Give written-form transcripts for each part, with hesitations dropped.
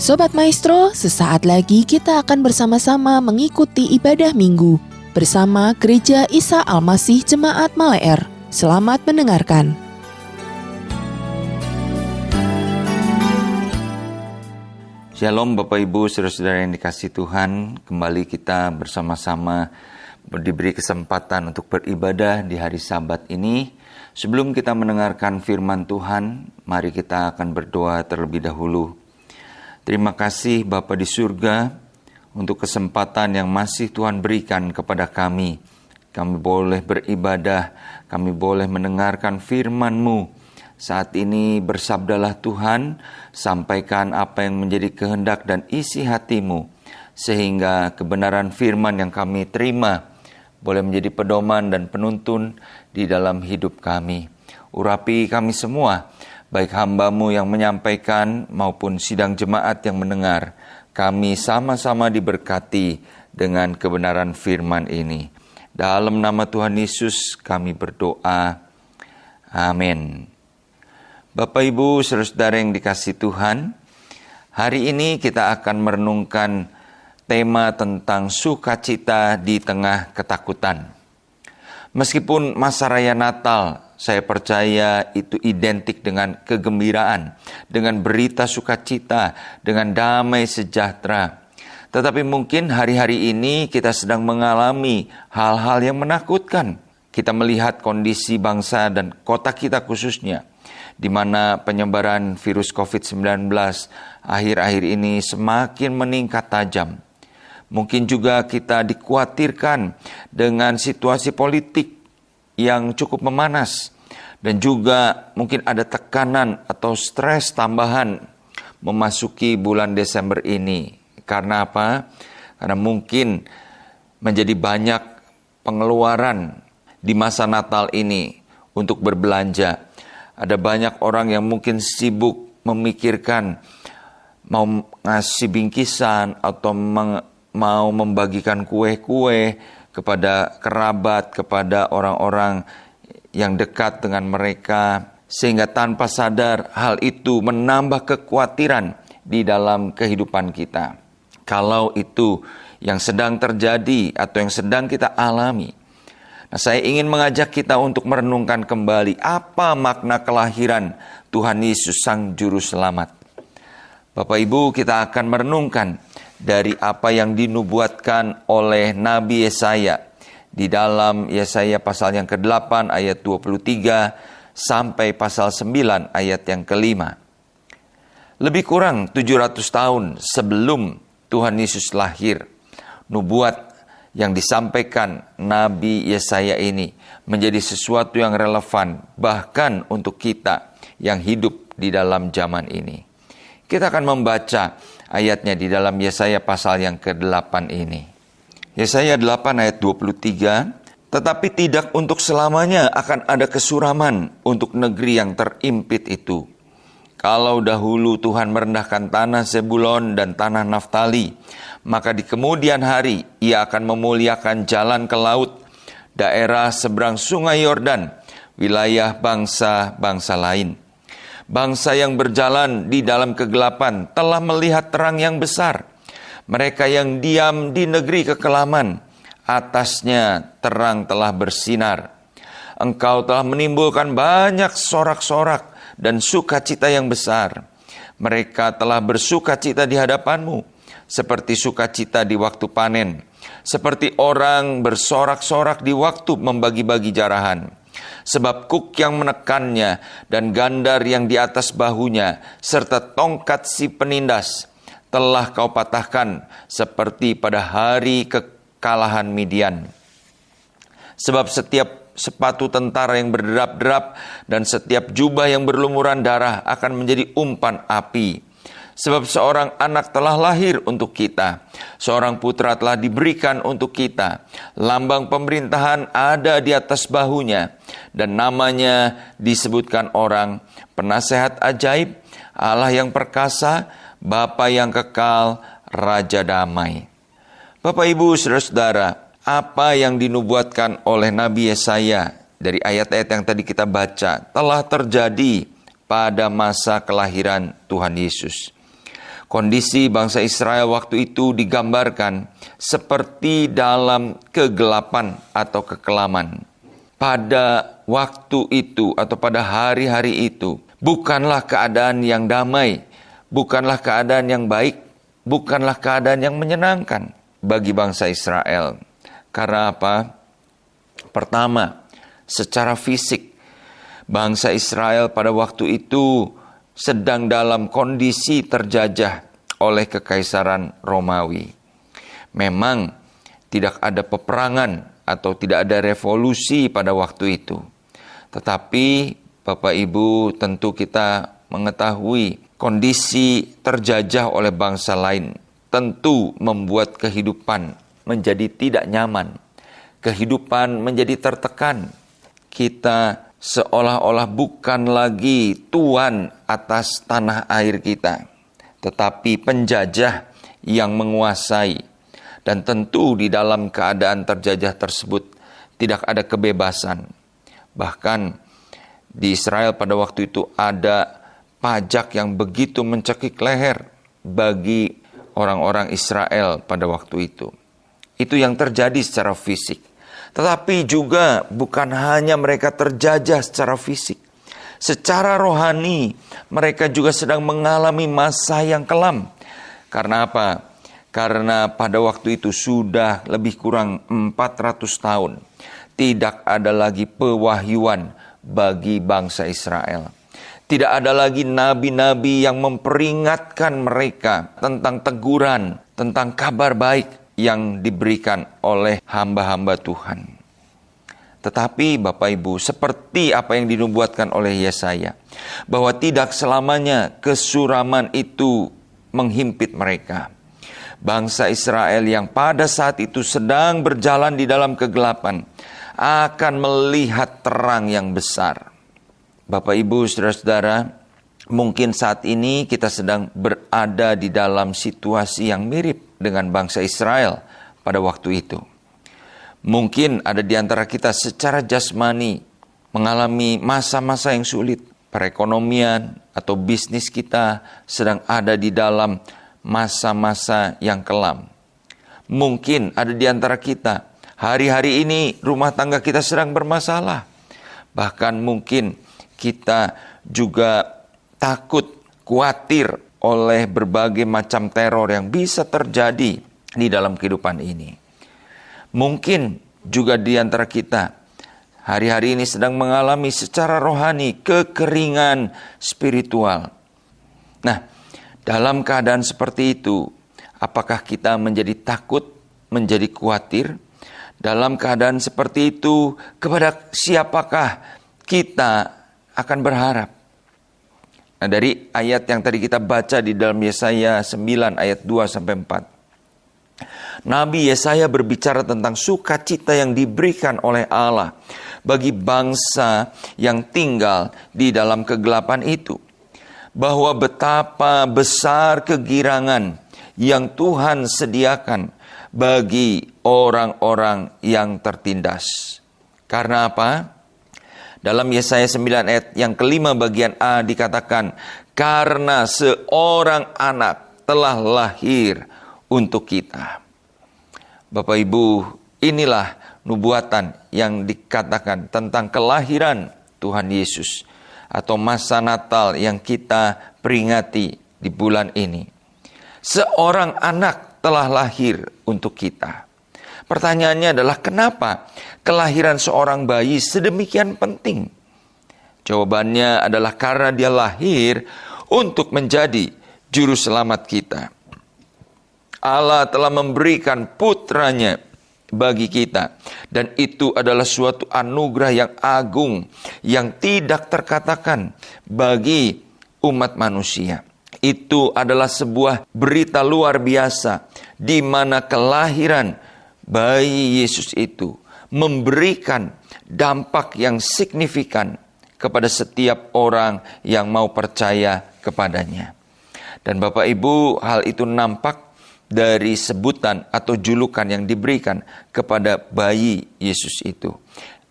Sobat Maestro, sesaat lagi kita akan bersama-sama mengikuti ibadah minggu bersama Gereja Isa Al-Masih Jemaat Maleer. Selamat mendengarkan. Shalom Bapak Ibu, saudara-saudara yang dikasihi Tuhan. Kembali kita bersama-sama diberi kesempatan untuk beribadah di hari Sabat ini. Sebelum kita mendengarkan firman Tuhan, mari kita akan berdoa terlebih dahulu. Terima kasih Bapa di surga untuk kesempatan yang masih Tuhan berikan kepada kami. Kami boleh beribadah, kami boleh mendengarkan firman-Mu. Saat ini bersabdalah Tuhan, sampaikan apa yang menjadi kehendak dan isi hati-Mu, sehingga kebenaran firman yang kami terima boleh menjadi pedoman dan penuntun di dalam hidup kami. Urapi kami semua, baik hamba-Mu yang menyampaikan maupun sidang jemaat yang mendengar. Kami sama-sama diberkati dengan kebenaran firman ini. Dalam nama Tuhan Yesus kami berdoa. Amin. Bapak Ibu, saudara-saudara yang dikasihi Tuhan, hari ini kita akan merenungkan tema tentang sukacita di tengah ketakutan. Meskipun masa raya Natal, saya percaya itu identik dengan kegembiraan, dengan berita sukacita, dengan damai sejahtera. Tetapi mungkin hari-hari ini kita sedang mengalami hal-hal yang menakutkan. Kita melihat kondisi bangsa dan kota kita khususnya, di mana penyebaran virus COVID-19 akhir-akhir ini semakin meningkat tajam. Mungkin juga kita dikhawatirkan dengan situasi politik yang cukup memanas. Dan juga mungkin ada tekanan atau stres tambahan memasuki bulan Desember ini. Karena apa? Karena mungkin menjadi banyak pengeluaran di masa Natal ini untuk berbelanja. Ada banyak orang yang mungkin sibuk memikirkan mau ngasih bingkisan atau mau membagikan kue-kue kepada kerabat, kepada orang-orang yang dekat dengan mereka, sehingga tanpa sadar hal itu menambah kekhawatiran di dalam kehidupan kita. Kalau itu yang sedang terjadi atau yang sedang kita alami, nah, saya ingin mengajak kita untuk merenungkan kembali apa makna kelahiran Tuhan Yesus Sang Juru Selamat. Bapak Ibu, kita akan merenungkan dari apa yang dinubuatkan oleh Nabi Yesaya di dalam Yesaya pasal yang ke-8 ayat 23 sampai pasal 9 ayat yang ke-5. Lebih kurang 700 tahun sebelum Tuhan Yesus lahir, nubuat yang disampaikan Nabi Yesaya ini menjadi sesuatu yang relevan bahkan untuk kita yang hidup di dalam zaman ini. Kita akan membaca ayatnya di dalam Yesaya pasal yang ke-8 ini. Yesaya 8 ayat 23, tetapi tidak untuk selamanya akan ada kesuraman untuk negeri yang terimpit itu. Kalau dahulu Tuhan merendahkan tanah Zebulon dan tanah Naftali, maka di kemudian hari Ia akan memuliakan jalan ke laut, daerah seberang sungai Yordan, wilayah bangsa-bangsa lain. Bangsa yang berjalan di dalam kegelapan telah melihat terang yang besar. Mereka yang diam di negeri kekelaman, atasnya terang telah bersinar. Engkau telah menimbulkan banyak sorak-sorak dan sukacita yang besar. Mereka telah bersukacita di hadapan-Mu, seperti sukacita di waktu panen, seperti orang bersorak-sorak di waktu membagi-bagi jarahan. Sebab kuk yang menekannya dan gandar yang di atas bahunya, serta tongkat si penindas, telah Kau patahkan seperti pada hari kekalahan Midian. Sebab setiap sepatu tentara yang berderap-derap dan setiap jubah yang berlumuran darah akan menjadi umpan api. Sebab seorang anak telah lahir untuk kita, seorang putra telah diberikan untuk kita. Lambang pemerintahan ada di atas bahunya, dan namanya disebutkan orang Penasehat Ajaib, Allah yang perkasa, Bapa yang kekal, Raja Damai. Bapak Ibu saudara-saudara, apa yang dinubuatkan oleh Nabi Yesaya dari ayat-ayat yang tadi kita baca telah terjadi pada masa kelahiran Tuhan Yesus. Kondisi bangsa Israel waktu itu digambarkan seperti dalam kegelapan atau kekelaman. Pada waktu itu atau pada hari-hari itu, bukanlah keadaan yang damai, bukanlah keadaan yang baik, bukanlah keadaan yang menyenangkan bagi bangsa Israel. Karena apa? Pertama, secara fisik, bangsa Israel pada waktu itu sedang dalam kondisi terjajah oleh Kekaisaran Romawi. Memang tidak ada peperangan atau tidak ada revolusi pada waktu itu. Tetapi Bapak Ibu, tentu kita mengetahui kondisi terjajah oleh bangsa lain tentu membuat kehidupan menjadi tidak nyaman. Kehidupan menjadi tertekan. Kita seolah-olah bukan lagi tuan atas tanah air kita, tetapi penjajah yang menguasai. Dan tentu di dalam keadaan terjajah tersebut tidak ada kebebasan. Bahkan di Israel pada waktu itu ada pajak yang begitu mencekik leher bagi orang-orang Israel pada waktu itu. Itu yang terjadi secara fisik. Tetapi juga bukan hanya mereka terjajah secara fisik. Secara rohani mereka juga sedang mengalami masa yang kelam. Karena apa? Karena pada waktu itu sudah lebih kurang 400 tahun. Tidak ada lagi pewahyuan bagi bangsa Israel. Tidak ada lagi nabi-nabi yang memperingatkan mereka tentang teguran, tentang kabar baik yang diberikan oleh hamba-hamba Tuhan. Tetapi Bapak Ibu, seperti apa yang dinubuatkan oleh Yesaya, bahwa tidak selamanya kesuraman itu menghimpit mereka. Bangsa Israel yang pada saat itu sedang berjalan di dalam kegelapan akan melihat terang yang besar. Bapak Ibu, saudara-saudara, mungkin saat ini kita sedang berada di dalam situasi yang mirip dengan bangsa Israel pada waktu itu. Mungkin ada di antara kita secara jasmani mengalami masa-masa yang sulit. Perekonomian atau bisnis kita sedang ada di dalam masa-masa yang kelam. Mungkin ada di antara kita hari-hari ini rumah tangga kita sedang bermasalah. Bahkan mungkin kita juga takut, khawatir oleh berbagai macam teror yang bisa terjadi di dalam kehidupan ini. Mungkin juga di antara kita hari-hari ini sedang mengalami secara rohani kekeringan spiritual. Nah, dalam keadaan seperti itu, apakah kita menjadi takut, menjadi khawatir? Dalam keadaan seperti itu, kepada siapakah kita akan berharap? Nah, dari ayat yang tadi kita baca di dalam Yesaya 9 ayat 2-4. Nabi Yesaya berbicara tentang sukacita yang diberikan oleh Allah bagi bangsa yang tinggal di dalam kegelapan itu. Bahwa betapa besar kegirangan yang Tuhan sediakan bagi orang-orang yang tertindas. Karena apa? Dalam Yesaya 9 ayat yang kelima bagian A dikatakan, karena seorang anak telah lahir untuk kita. Bapak Ibu, inilah nubuatan yang dikatakan tentang kelahiran Tuhan Yesus atau masa Natal yang kita peringati di bulan ini. Seorang anak telah lahir untuk kita. Pertanyaannya adalah kenapa kelahiran seorang bayi sedemikian penting? Jawabannya adalah karena dia lahir untuk menjadi juru selamat kita. Allah telah memberikan putranya bagi kita. Dan itu adalah suatu anugerah yang agung yang tidak terkatakan bagi umat manusia. Itu adalah sebuah berita luar biasa di mana kelahiran bayi Yesus itu memberikan dampak yang signifikan kepada setiap orang yang mau percaya kepadanya. Dan Bapak Ibu, hal itu nampak dari sebutan atau julukan yang diberikan kepada bayi Yesus itu.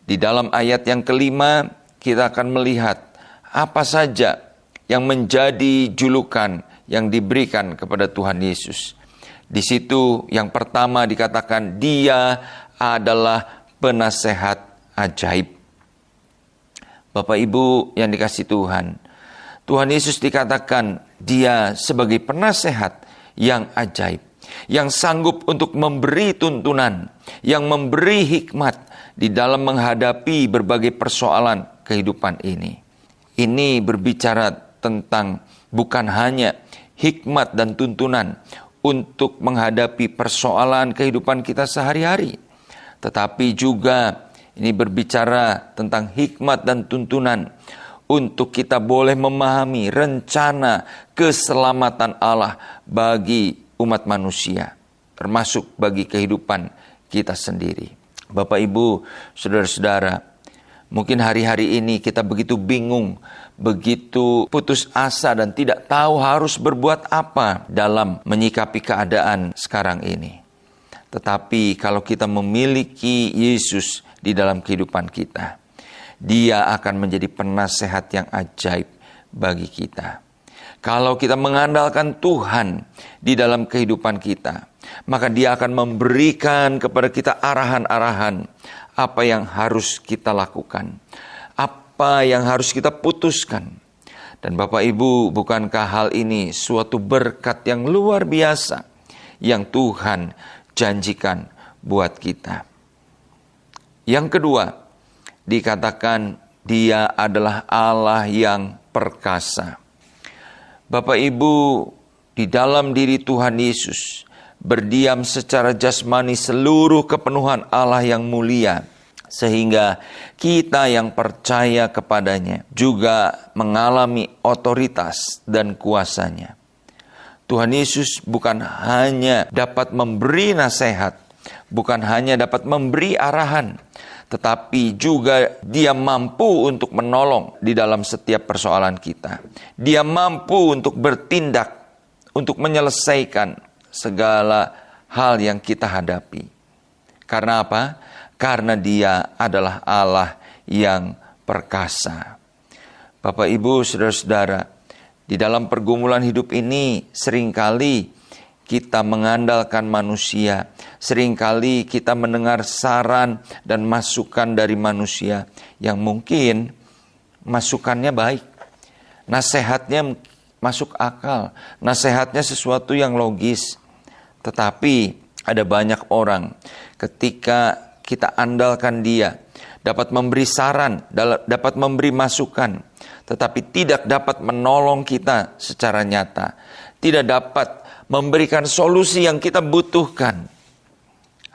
Di dalam ayat yang kelima kita akan melihat apa saja yang menjadi julukan yang diberikan kepada Tuhan Yesus. Di situ yang pertama dikatakan Dia adalah penasehat ajaib. Bapak Ibu yang dikasihi Tuhan, Tuhan Yesus dikatakan Dia sebagai penasehat yang ajaib, yang sanggup untuk memberi tuntunan, yang memberi hikmat di dalam menghadapi berbagai persoalan kehidupan ini. Ini berbicara tentang bukan hanya hikmat dan tuntunan untuk menghadapi persoalan kehidupan kita sehari-hari, tetapi juga ini berbicara tentang hikmat dan tuntunan untuk kita boleh memahami rencana keselamatan Allah bagi umat manusia, termasuk bagi kehidupan kita sendiri. Bapak, Ibu, saudara-saudara, mungkin hari-hari ini kita begitu bingung, begitu putus asa dan tidak tahu harus berbuat apa dalam menyikapi keadaan sekarang ini. Tetapi kalau kita memiliki Yesus di dalam kehidupan kita, Dia akan menjadi penasehat yang ajaib bagi kita. Kalau kita mengandalkan Tuhan di dalam kehidupan kita, maka Dia akan memberikan kepada kita arahan-arahan apa yang harus kita lakukan, apa yang harus kita putuskan. Dan Bapak Ibu, bukankah hal ini suatu berkat yang luar biasa yang Tuhan janjikan buat kita? Yang kedua, dikatakan Dia adalah Allah yang perkasa. Bapak Ibu, di dalam diri Tuhan Yesus berdiam secara jasmani seluruh kepenuhan Allah yang mulia, sehingga kita yang percaya kepadanya juga mengalami otoritas dan kuasanya. Tuhan Yesus bukan hanya dapat memberi nasihat, bukan hanya dapat memberi arahan, tetapi juga Dia mampu untuk menolong di dalam setiap persoalan kita. Dia mampu untuk bertindak, untuk menyelesaikan segala hal yang kita hadapi. Karena apa? Karena Dia adalah Allah yang perkasa. Bapak, Ibu, saudara-saudara, di dalam pergumulan hidup ini seringkali kita mengandalkan manusia. Seringkali kita mendengar saran dan masukan dari manusia yang mungkin masukannya baik. Nasihatnya masuk akal. Nasihatnya sesuatu yang logis. Tetapi ada banyak orang ketika kita andalkan Dia, dapat memberi saran, dapat memberi masukan, tetapi tidak dapat menolong kita secara nyata. Tidak dapat memberikan solusi yang kita butuhkan.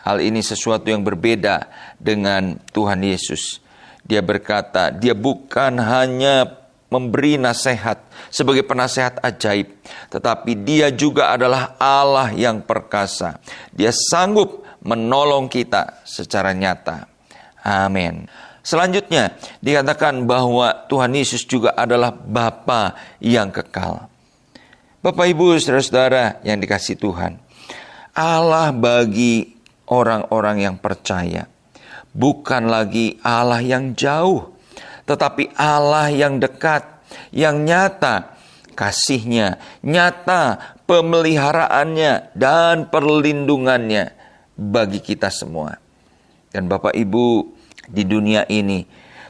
Hal ini sesuatu yang berbeda dengan Tuhan Yesus. Dia berkata, Dia bukan hanya memberi nasihat sebagai penasehat ajaib, tetapi Dia juga adalah Allah yang perkasa. Dia sanggup menolong kita secara nyata. Amin. Selanjutnya dikatakan bahwa Tuhan Yesus juga adalah Bapa yang kekal. Bapak, Ibu, saudara-saudara yang dikasihi Tuhan, Allah bagi orang-orang yang percaya bukan lagi Allah yang jauh, tetapi Allah yang dekat, yang nyata kasih-Nya, nyata pemeliharaannya dan perlindungannya bagi kita semua. Dan Bapak, Ibu, di dunia ini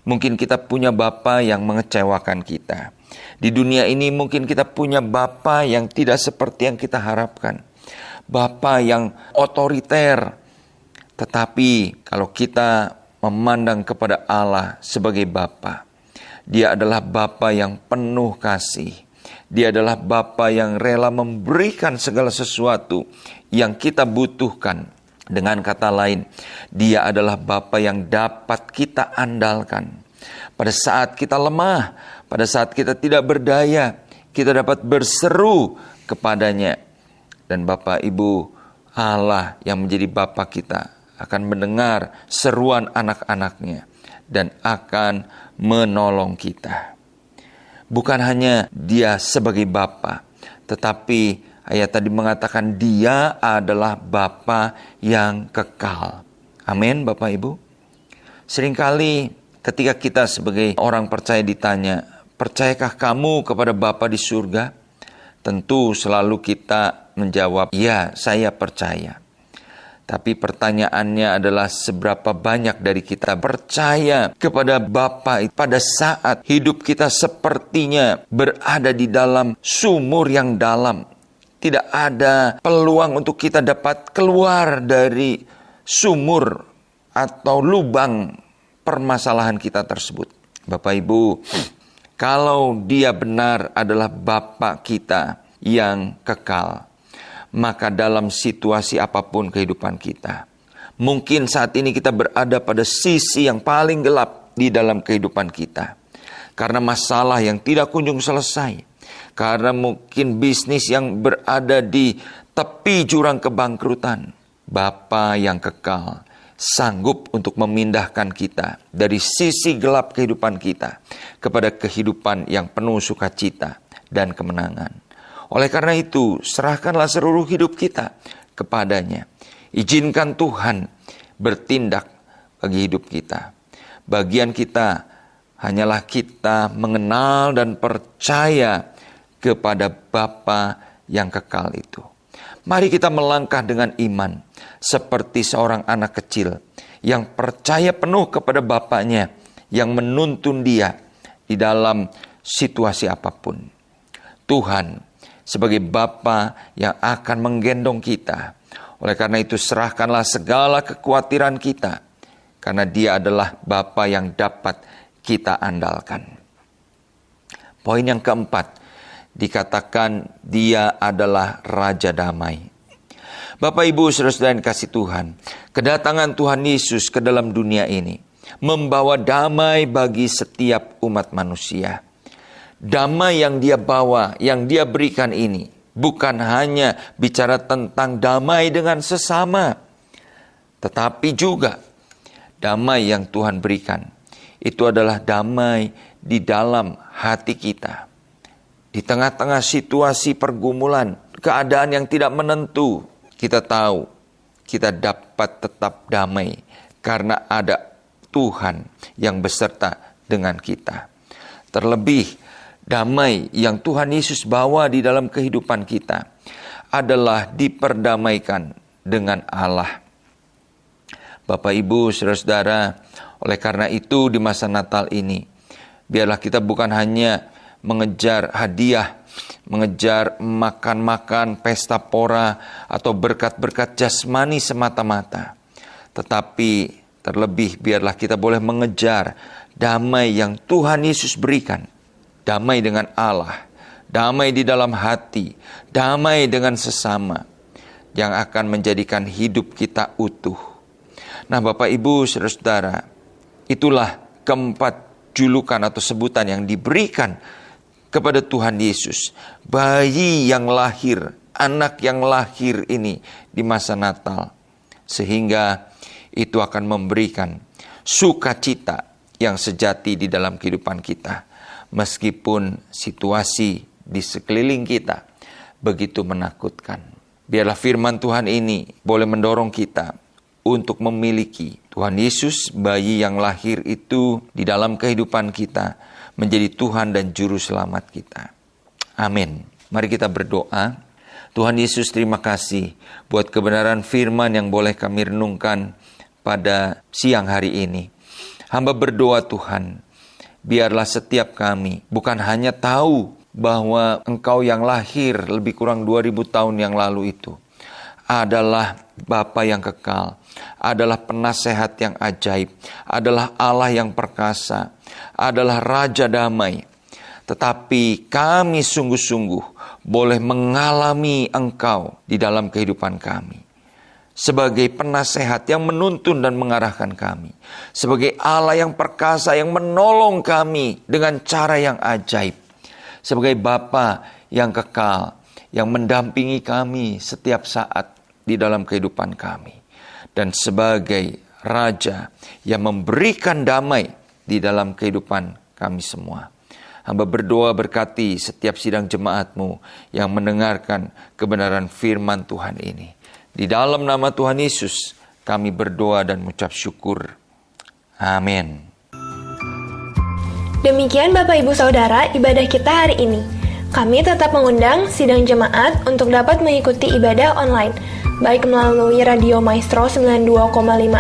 mungkin kita punya bapa yang mengecewakan kita. Di dunia ini mungkin kita punya bapa yang tidak seperti yang kita harapkan. Bapa yang otoriter. Tetapi kalau kita memandang kepada Allah sebagai Bapa, Dia adalah Bapa yang penuh kasih. Dia adalah Bapa yang rela memberikan segala sesuatu yang kita butuhkan. Dengan kata lain, Dia adalah Bapa yang dapat kita andalkan. Pada saat kita lemah, pada saat kita tidak berdaya, kita dapat berseru kepadanya. Dan Bapak, Ibu, Allah yang menjadi Bapa kita akan mendengar seruan anak-anaknya dan akan menolong kita. Bukan hanya Dia sebagai Bapa, tetapi ayat tadi mengatakan Dia adalah Bapa yang kekal. Amin, Bapak, Ibu. Seringkali ketika kita sebagai orang percaya ditanya, percayakah kamu kepada Bapa di surga? Tentu selalu kita menjawab, ya saya percaya. Tapi pertanyaannya adalah seberapa banyak dari kita percaya kepada Bapa pada saat hidup kita sepertinya berada di dalam sumur yang dalam. Tidak ada peluang untuk kita dapat keluar dari sumur atau lubang permasalahan kita tersebut. Bapak Ibu, kalau Dia benar adalah Bapa kita yang kekal, maka dalam situasi apapun kehidupan kita, mungkin saat ini kita berada pada sisi yang paling gelap di dalam kehidupan kita, karena masalah yang tidak kunjung selesai, karena mungkin bisnis yang berada di tepi jurang kebangkrutan. Bapa yang kekal sanggup untuk memindahkan kita dari sisi gelap kehidupan kita kepada kehidupan yang penuh sukacita dan kemenangan. Oleh karena itu, serahkanlah seluruh hidup kita kepadanya. Izinkan Tuhan bertindak bagi hidup kita. Bagian kita hanyalah kita mengenal dan percaya kepada Bapa yang kekal itu. Mari kita melangkah dengan iman seperti seorang anak kecil yang percaya penuh kepada Bapaknya yang menuntun dia di dalam situasi apapun. Tuhan sebagai Bapa yang akan menggendong kita. Oleh karena itu serahkanlah segala kekhawatiran kita, karena Dia adalah Bapa yang dapat kita andalkan. Poin yang keempat, dikatakan Dia adalah Raja Damai. Bapak Ibu saudara-saudara yang kasih Tuhan, kedatangan Tuhan Yesus ke dalam dunia ini membawa damai bagi setiap umat manusia. Damai yang Dia bawa, yang Dia berikan ini bukan hanya bicara tentang damai dengan sesama, tetapi juga damai yang Tuhan berikan itu adalah damai di dalam hati kita. Di tengah-tengah situasi pergumulan, keadaan yang tidak menentu, kita tahu kita dapat tetap damai karena ada Tuhan yang beserta dengan kita. Terlebih damai yang Tuhan Yesus bawa di dalam kehidupan kita adalah diperdamaikan dengan Allah. Bapak, Ibu, saudara-saudara, oleh karena itu di masa Natal ini, biarlah kita bukan hanya mengejar hadiah, mengejar makan-makan, pesta pora, atau berkat-berkat jasmani semata-mata. Tetapi terlebih biarlah kita boleh mengejar damai yang Tuhan Yesus berikan. Damai dengan Allah, damai di dalam hati, damai dengan sesama, yang akan menjadikan hidup kita utuh. Nah Bapak Ibu saudara-saudara, itulah keempat julukan atau sebutan yang diberikan kepada Tuhan Yesus. Bayi yang lahir, anak yang lahir ini di masa Natal. Sehingga itu akan memberikan sukacita yang sejati di dalam kehidupan kita. Meskipun situasi di sekeliling kita begitu menakutkan. Biarlah firman Tuhan ini boleh mendorong kita untuk memiliki Tuhan Yesus, bayi yang lahir itu di dalam kehidupan kita, menjadi Tuhan dan Juru Selamat kita. Amin. Mari kita berdoa. Tuhan Yesus, terima kasih buat kebenaran firman yang boleh kami renungkan pada siang hari ini. Hamba berdoa Tuhan, biarlah setiap kami bukan hanya tahu bahwa Engkau yang lahir lebih kurang 2000 tahun yang lalu itu adalah Bapa yang kekal, adalah penasehat yang ajaib, adalah Allah yang perkasa, adalah Raja Damai. Tetapi kami sungguh-sungguh boleh mengalami Engkau di dalam kehidupan kami. Sebagai penasehat yang menuntun dan mengarahkan kami. Sebagai Allah yang perkasa yang menolong kami dengan cara yang ajaib. Sebagai Bapa yang kekal, yang mendampingi kami setiap saat di dalam kehidupan kami. Dan sebagai Raja yang memberikan damai di dalam kehidupan kami semua. Hamba berdoa berkati setiap sidang jemaat-Mu yang mendengarkan kebenaran firman Tuhan ini. Di dalam nama Tuhan Yesus kami berdoa dan mengucap syukur. Amin. Demikian Bapak Ibu Saudara ibadah kita hari ini. Kami tetap mengundang sidang jemaat untuk dapat mengikuti ibadah online, baik melalui Radio Maestro 92,5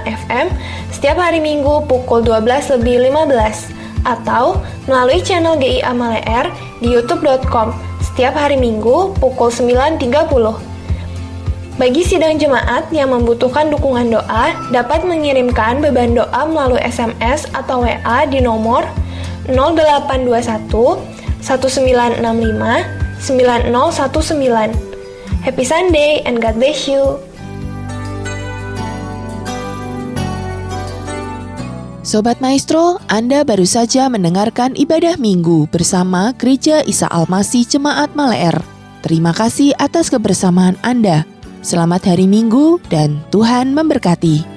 FM setiap hari Minggu pukul 12:15 atau melalui channel GIA Maleer di youtube.com setiap hari Minggu pukul 9.30. Bagi sidang jemaat yang membutuhkan dukungan doa, dapat mengirimkan beban doa melalui SMS atau WA di nomor 0821 1965 9019. Happy Sunday and God bless you. Sobat Maestro, Anda baru saja mendengarkan ibadah minggu bersama Gereja Isa Almasih Jemaat Maleer. Terima kasih atas kebersamaan Anda. Selamat hari Minggu dan Tuhan memberkati.